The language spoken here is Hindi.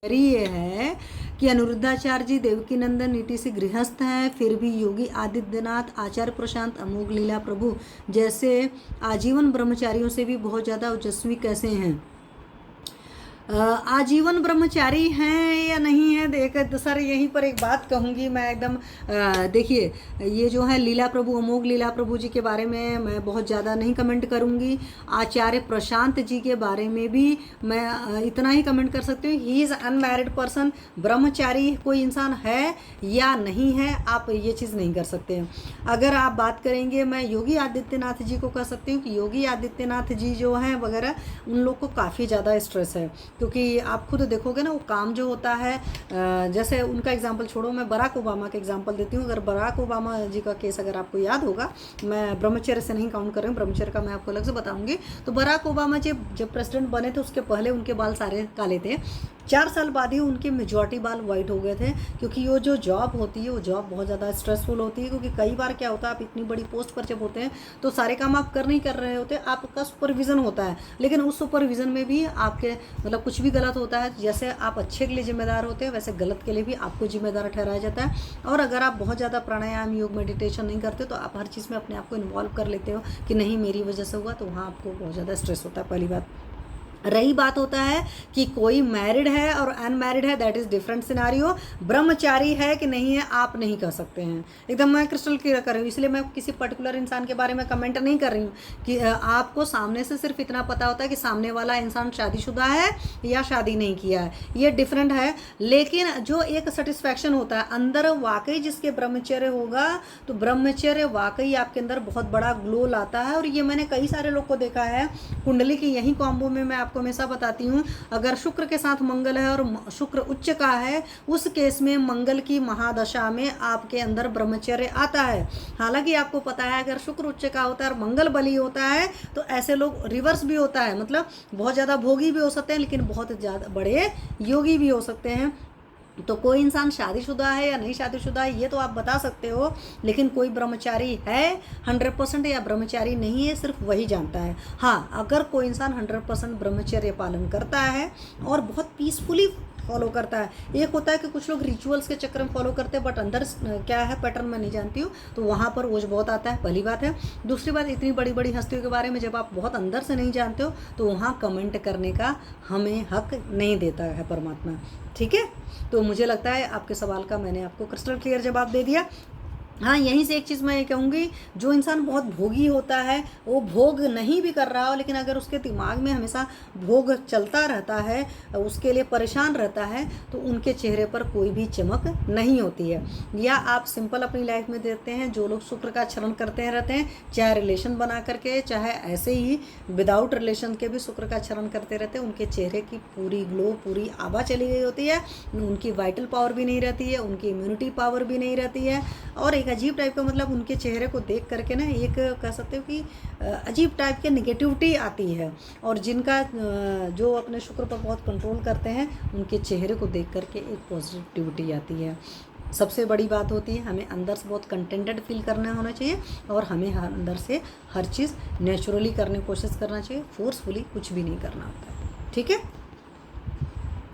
ये है कि अनिरुद्धाचार्य जी देवकीनंदन नीति से गृहस्थ हैं, फिर भी योगी आदित्यनाथ, आचार्य प्रशांत, अमोघ लीला प्रभु जैसे आजीवन ब्रह्मचारियों से भी बहुत ज़्यादा ओजस्वी कैसे हैं? आजीवन ब्रह्मचारी हैं या नहीं है? देख सर, यहीं पर एक बात कहूँगी मैं एकदम। देखिए, ये जो है लीला प्रभु, अमोघ लीला प्रभु जी के बारे में मैं बहुत ज़्यादा नहीं कमेंट करूँगी। आचार्य प्रशांत जी के बारे में भी मैं इतना ही कमेंट कर सकती हूँ, ही इज़ अनमैरिड पर्सन। ब्रह्मचारी कोई इंसान है या नहीं है, आप ये चीज़ नहीं कर सकते हैं। अगर आप बात करेंगे, मैं योगी आदित्यनाथ जी को कह सकती हूँ कि योगी आदित्यनाथ जी जो हैं वगैरह, उन लोग को काफ़ी ज़्यादा स्ट्रेस है, क्योंकि आप खुद देखोगे ना वो काम जो होता है। जैसे उनका एग्जांपल छोड़ो, मैं बराक ओबामा का एग्जांपल देती हूँ। अगर बराक ओबामा जी का केस अगर आपको याद होगा, मैं ब्रह्मचर्य से नहीं काउंट कर रही हूँ, ब्रह्मचर्य का मैं आपको अलग से बताऊंगी। तो बराक ओबामा जब प्रेसिडेंट बने थे, उसके पहले उनके बाल सारे काले थे। 4 साल बाद ही उनके मेजॉरिटी बाल वाइट हो गए थे, क्योंकि वो जो जॉब होती है वो जॉब बहुत ज़्यादा स्ट्रेसफुल होती है। क्योंकि कई बार क्या होता है, आप इतनी बड़ी पोस्ट पर जब होते हैं तो सारे काम आप नहीं कर रहे होते, आपका सुपरविज़न होता है, लेकिन उस सुपरविज़न में भी आपके मतलब कुछ भी गलत होता है। जैसे आप अच्छे के लिए जिम्मेदार होते हैं, वैसे गलत के लिए भी आपको जिम्मेदार ठहराया जाता है। और अगर आप बहुत ज़्यादा प्राणायाम, योग, मेडिटेशन नहीं करते तो आप हर चीज़ में अपने आप को इन्वॉल्व कर लेते हो कि नहीं मेरी वजह से हुआ, तो वहाँ आपको बहुत ज़्यादा स्ट्रेस होता है। पहली बात रही बात होता है कि कोई मैरिड है और अनमैरिड है, दैट इज़ डिफरेंट सिनारियो। ब्रह्मचारी है कि नहीं है, आप नहीं कह सकते हैं। एकदम मैं क्रिस्टल क्लियर कर रही हूँ, इसलिए मैं किसी पर्टिकुलर इंसान के बारे में कमेंट नहीं कर रही हूँ कि आपको सामने से सिर्फ इतना पता होता है कि सामने वाला इंसान शादीशुदा है या शादी नहीं किया है, ये डिफरेंट है। लेकिन जो एक सेटिस्फैक्शन होता है अंदर, वाकई जिसके ब्रह्मचर्य होगा तो ब्रह्मचर्य वाकई आपके अंदर बहुत बड़ा ग्लो लाता है। और ये मैंने कई सारे लोग को देखा है। कुंडली की यही कॉम्बो में मैं आपको हमेशा बताती हूँ, अगर शुक्र के साथ मंगल है और शुक्र उच्च का है, उस केस में मंगल की महादशा में आपके अंदर ब्रह्मचर्य आता है। हालांकि आपको पता है अगर शुक्र उच्च का होता है और मंगल बली होता है तो ऐसे लोग रिवर्स भी होता है, मतलब बहुत ज़्यादा भोगी भी हो सकते हैं, लेकिन बहुत ज़्यादा बड़े योगी भी हो सकते हैं। तो कोई इंसान शादीशुदा है या नहीं शादीशुदा है ये तो आप बता सकते हो, लेकिन कोई ब्रह्मचारी है 100% या ब्रह्मचारी नहीं है, सिर्फ वही जानता है। हाँ, अगर कोई इंसान 100% ब्रह्मचर्य पालन करता है और बहुत पीसफुली फॉलो करता है। एक होता है कि कुछ लोग रिचुअल्स के चक्कर में फॉलो करते हैं, बट अंदर क्या है पैटर्न मैं नहीं जानती हूँ, तो वहाँ पर ओझ बहुत आता है, पहली बात है। दूसरी बात, इतनी बड़ी बड़ी हस्तियों के बारे में जब आप बहुत अंदर से नहीं जानते हो तो वहाँ कमेंट करने का हमें हक नहीं देता है परमात्मा, ठीक है। तो मुझे लगता है आपके सवाल का मैंने आपको क्रिस्टल क्लियर जवाब दे दिया। हाँ, यहीं से एक चीज़ मैं ये कहूँगी, जो इंसान बहुत भोगी होता है, वो भोग नहीं भी कर रहा हो, लेकिन अगर उसके दिमाग में हमेशा भोग चलता रहता है, उसके लिए परेशान रहता है, तो उनके चेहरे पर कोई भी चमक नहीं होती है। या आप सिंपल अपनी लाइफ में देखते हैं, जो लोग शुक्र का चरण करते रहते हैं, चाहे रिलेशन बना करके, चाहे ऐसे ही विदाउट रिलेशन के भी शुक्र का चरण करते रहते हैं, उनके चेहरे की पूरी ग्लो, पूरी आभा चली गई होती है, उनकी वाइटल पावर भी नहीं रहती है, उनकी इम्यूनिटी पावर भी नहीं रहती है, और एक अजीब टाइप का, मतलब उनके चेहरे को देख करके ना एक कह सकते हो कि अजीब टाइप की नेगेटिविटी आती है। और जिनका जो अपने शुक्र पर बहुत कंट्रोल करते हैं, उनके चेहरे को देख करके एक पॉजिटिविटी आती है। सबसे बड़ी बात होती है, हमें अंदर से बहुत कंटेंटेड फील करना होना चाहिए, और हमें अंदर से हर चीज़ नेचुरली करने की कोशिश करना चाहिए, फोर्सफुली कुछ भी नहीं करना होता है, ठीक है।